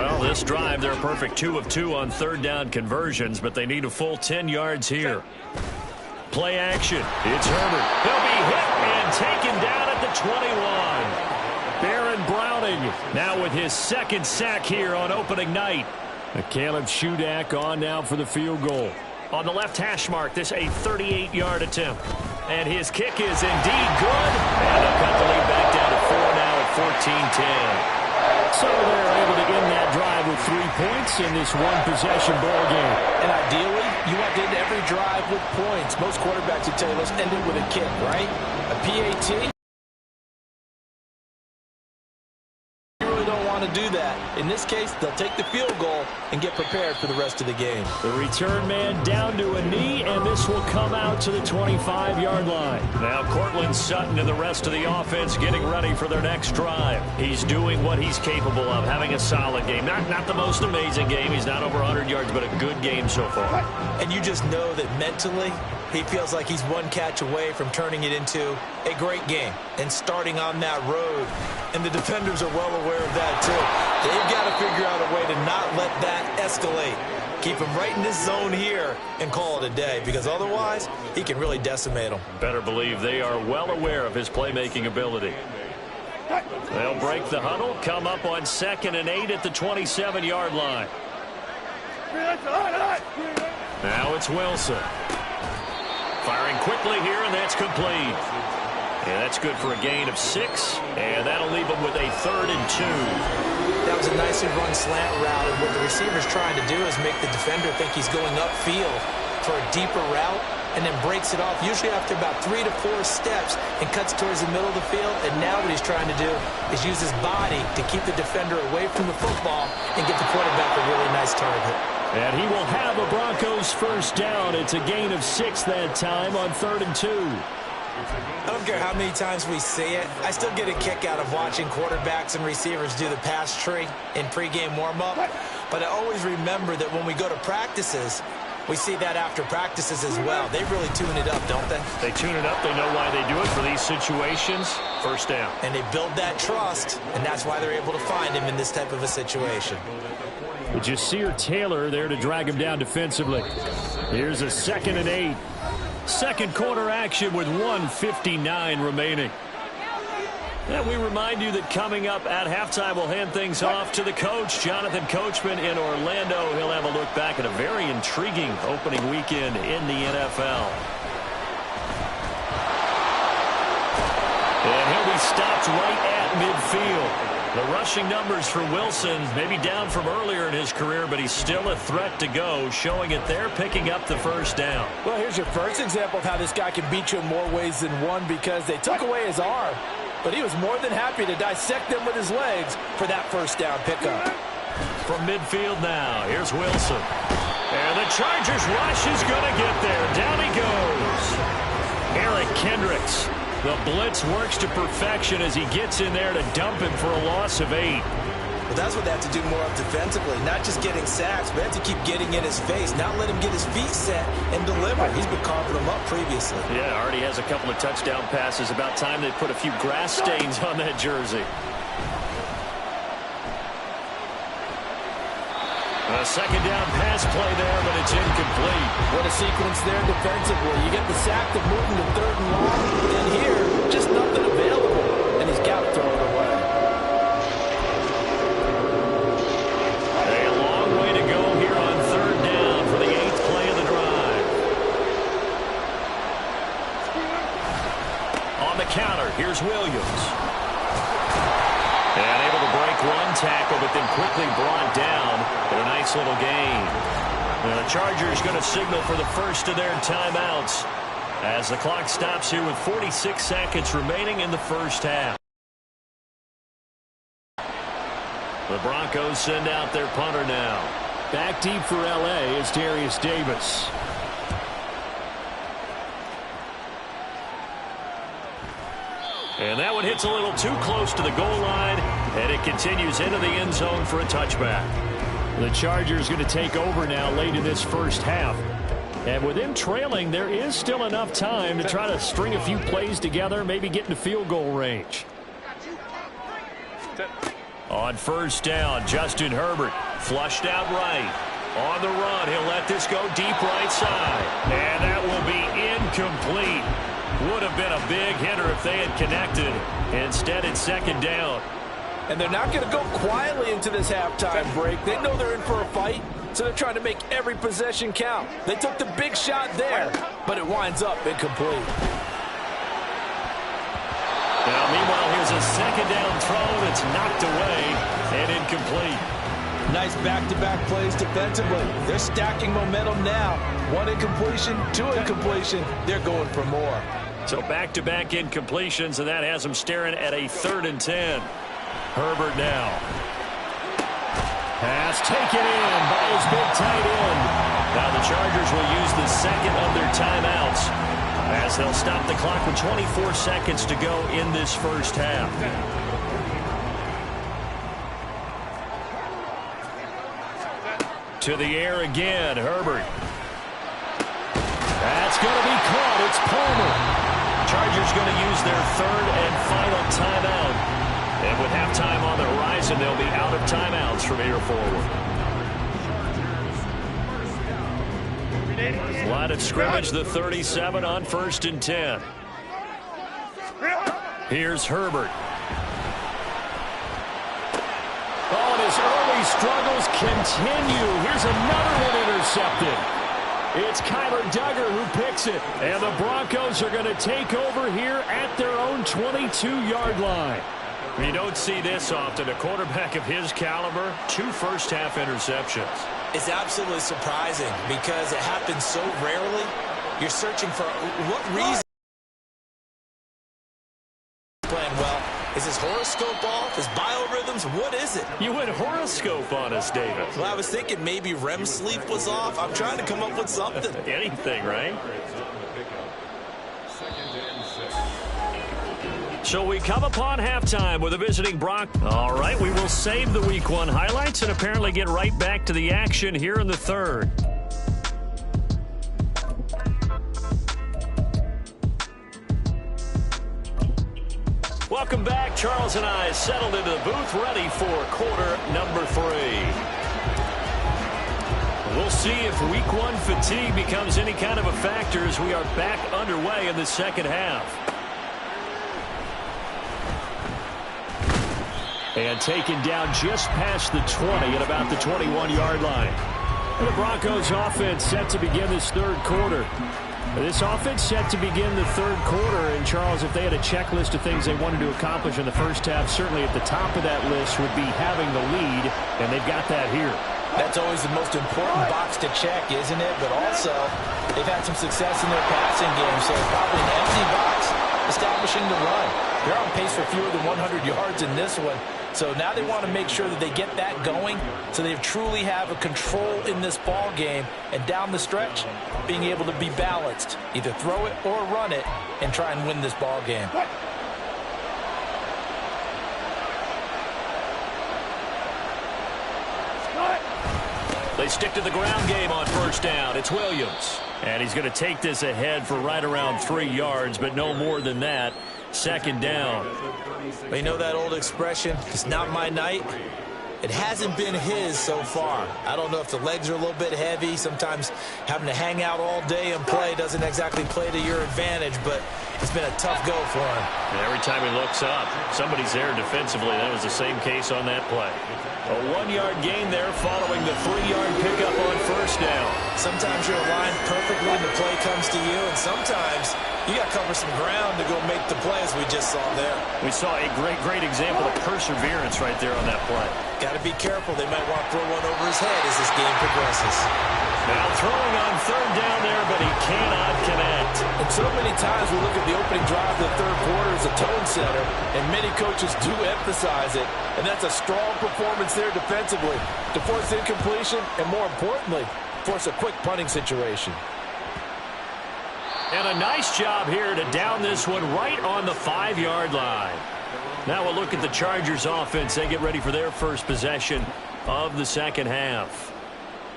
Well, this drive, they're a perfect 2 of 2 on third down conversions, but they need a full 10 yards here. Play action. It's Herbert. He'll be hit and taken down at the 21. Baron Browning now with his second sack here on opening night. Caleb Shudak on now for the field goal. On the left hash mark, this a 38-yard attempt. And his kick is indeed good. And they'll cut the lead back down to 4 now at 14-10. So they're able to end that drive with 3 points in this one-possession ball game. And ideally, you want to end every drive with points. Most quarterbacks would tell you, let's end it with a kick, right? A PAT. You really don't want to do that. In this case, they'll take the field goal and get prepared for the rest of the game. The return man down to a knee, and this will come out to the 25-yard line. Now Cortland Sutton and the rest of the offense getting ready for their next drive. He's doing what he's capable of, having a solid game. Not the most amazing game. He's not over 100 yards, but a good game so far. And you just know that mentally, he feels like he's one catch away from turning it into a great game and starting on that road. And the defenders are well aware of that, too. They've got to figure out a way to not let that escalate. Keep him right in this zone here and call it a day, because otherwise he can really decimate them. Better believe they are well aware of his playmaking ability. They'll break the huddle, come up on 2nd and 8 at the 27-yard line. Now it's Wilson. Firing quickly here, and that's complete. And that's good for a gain of 6, and that'll leave them with a 3rd and 2. That was a nicely run slant route, and what the receiver's trying to do is make the defender think he's going upfield for a deeper route, and then breaks it off, usually after about 3 to 4 steps, and cuts towards the middle of the field. And now what he's trying to do is use his body to keep the defender away from the football and get the quarterback a really nice target. And he will have a Broncos first down. It's a gain of 6 that time on 3rd and 2. I don't care how many times we see it. I still get a kick out of watching quarterbacks and receivers do the pass tree in pregame warm-up. But I always remember that when we go to practices, we see that after practices as well. They really tune it up, don't they? They tune it up. They know why they do it for these situations. First down. And they build that trust, and that's why they're able to find him in this type of a situation. Jasir Taylor there to drag him down defensively. Here's a 2nd and 8. Second quarter action with 1:59 remaining. And we remind you that coming up at halftime, we'll hand things off to the coach, Jonathan Coachman in Orlando. He'll have a look back at a very intriguing opening weekend in the NFL. And he'll be stopped right at midfield. The rushing numbers for Wilson maybe down from earlier in his career, but he's still a threat to go, showing it there, picking up the first down. Well, here's your first example of how this guy can beat you in more ways than one, because they took away his arm, but he was more than happy to dissect them with his legs for that first down pickup. From midfield now, here's Wilson. And the Chargers rush is going to get there. Down he goes. Eric Kendricks. The blitz works to perfection as he gets in there to dump him for a loss of 8. Well, that's what they have to do more of defensively. Not just getting sacks, but have to keep getting in his face. Not let him get his feet set and deliver. He's been carving them up previously. Yeah, already has a couple of touchdown passes. About time they put a few grass stains on that jersey. A second down pass play there, but it's incomplete. What a sequence there defensively. You get the sack to move him to 3rd and long, and here, just nothing available, and he's got to throw it away. A long way to go here on 3rd down for the 8th play of the drive. On the counter, here's Williams. And able to break one tackle, but then quickly brought down for a nice little gain. The Chargers going to signal for the first of their timeouts as the clock stops here with 46 seconds remaining in the first half. The Broncos send out their punter now. Back deep for L.A. is Darius Davis. And that one hits a little too close to the goal line, and it continues into the end zone for a touchback. The Chargers going to take over now late in this first half. And with them trailing, there is still enough time to try to string a few plays together, maybe get into field goal range. On first down, Justin Herbert flushed out right. On the run, he'll let this go deep right side. And that will be incomplete. Would have been a big hitter if they had connected. Instead, it's second down. And they're not going to go quietly into this halftime break. They know they're in for a fight, so they're trying to make every possession count. They took the big shot there, but it winds up incomplete. Now, meanwhile, here's a second down throw that's knocked away and incomplete. Nice back-to-back plays defensively. They're stacking momentum now. One incompletion, two incompletion. They're going for more. So back-to-back incompletions, and that has them staring at a 3rd and 10. Herbert now. Pass taken in by his big tight end. Now the Chargers will use the second of their timeouts as they'll stop the clock with 24 seconds to go in this first half. To the air again, Herbert. That's going to be caught. It's Palmer. Chargers going to use their 3rd and final timeout. And with halftime on the horizon, they'll be out of timeouts from here forward. Line of scrimmage, the 37 on 1st and 10. Here's Herbert. Oh, and his early struggles continue. Here's another one intercepted. It's Kyler Duggar who picks it. And the Broncos are going to take over here at their own 22-yard line. You don't see this often. A quarterback of his caliber, 2 first-half interceptions. It's absolutely surprising because it happens so rarely. You're searching for what reason playing well. Is his horoscope off? His biorhythms? What is it? You went horoscope on us, David. Well, I was thinking maybe REM sleep was off. I'm trying to come up with something. Anything, right? So we come upon halftime with a visiting Broncos. All right, we will save the Week 1 highlights and apparently get right back to the action here in the 3rd. Welcome back. Charles and I settled into the booth, ready for quarter number 3. We'll see if Week 1 fatigue becomes any kind of a factor as we are back underway in the second half. And taken down just past the 20 at about the 21-yard line. And the Broncos offense set to begin this 3rd quarter. This offense set to begin the 3rd quarter. And, Charles, if they had a checklist of things they wanted to accomplish in the first half, certainly at the top of that list would be having the lead, and they've got that here. That's always the most important box to check, isn't it? But also, they've had some success in their passing game, so probably an empty box establishing the run. They're on pace for fewer than 100 yards in this one. So now they want to make sure that they get that going so they truly have a control in this ball game. And down the stretch, being able to be balanced. Either throw it or run it and try and win this ball game. They stick to the ground game on first down. It's Williams. And he's going to take this ahead for right around 3 yards, but no more than that. Second down. You know that old expression, it's not my night? It hasn't been his so far. I don't know if the legs are a little bit heavy. Sometimes having to hang out all day and play doesn't exactly play to your advantage, but it's been a tough go for him. And every time he looks up, somebody's there defensively. That was the same case on that play. A 1-yard gain there following the 3-yard pickup on first down. Sometimes you're aligned perfectly and the play comes to you, and sometimes you got to cover some ground to go make the play, as we just saw there. We saw a great example of perseverance right there on that play. Got to be careful. They might want to throw one over his head as this game progresses. Now throwing on third down there, but he cannot connect. And so many times we look at the opening drive of the third quarter as a tone setter, and many coaches do emphasize it. And that's a strong performance there defensively to force incompletion and, more importantly, force a quick punting situation. And a nice job here to down this one right on the 5-yard line. Now we'll look at the Chargers offense. They get ready for their first possession of the second half.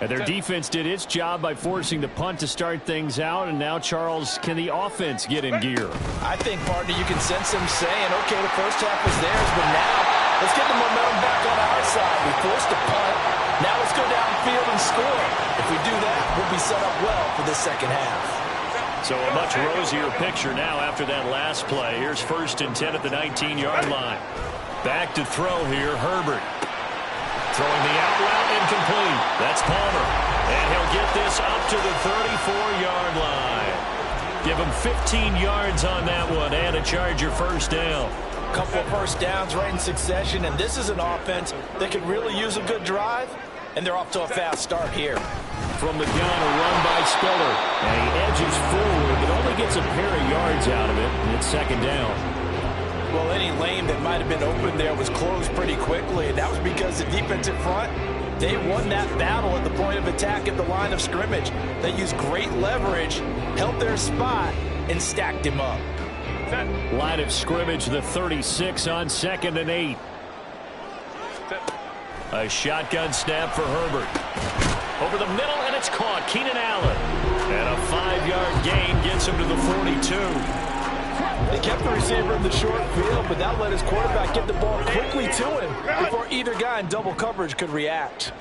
And their defense did its job by forcing the punt to start things out. And now, Charles, can the offense get in gear? I think, partner, you can sense them saying, okay, the first half was theirs, but now Let's get the momentum back on our side. We forced a punt. Now let's go downfield and score. If we do that, we'll be set up well for the second half. So a much rosier picture now after that last play. Here's 1st and 10 at the 19-yard line. Back to throw here, Herbert. Throwing the out route incomplete. That's Palmer. And he'll get this up to the 34-yard line. Give him 15 yards on that one and a Charger first down. Couple of first downs right in succession, and this is an offense that could really use a good drive, and they're off to a fast start here. From the gun, a run by Spiller. And he edges forward, but only gets a pair of yards out of it, and it's 2nd down. Well, any lane that might have been open there was closed pretty quickly, and that was because the defensive front, they won that battle at the point of attack at the line of scrimmage. They used great leverage, held their spot, and stacked him up. Line of scrimmage, the 36 on 2nd and 8. A shotgun snap for Herbert. Over the middle, and it's caught. Keenan Allen. And a 5-yard gain gets him to the 42. They kept the receiver in the short field, but that let his quarterback get the ball quickly to him before either guy in double coverage could react.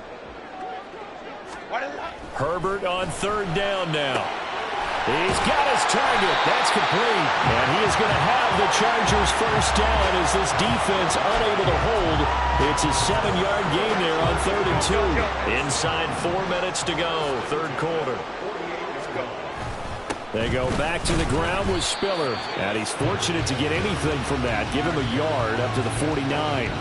Herbert on 3rd down now. He's got his target. That's complete. And he is going to have the Chargers first down as this defense unable to hold. It's a 7-yard gain there on 3rd and 2. Inside 4 minutes to go, 3rd quarter. They go back to the ground with Spiller. And he's fortunate to get anything from that. Give him a yard up to the 49.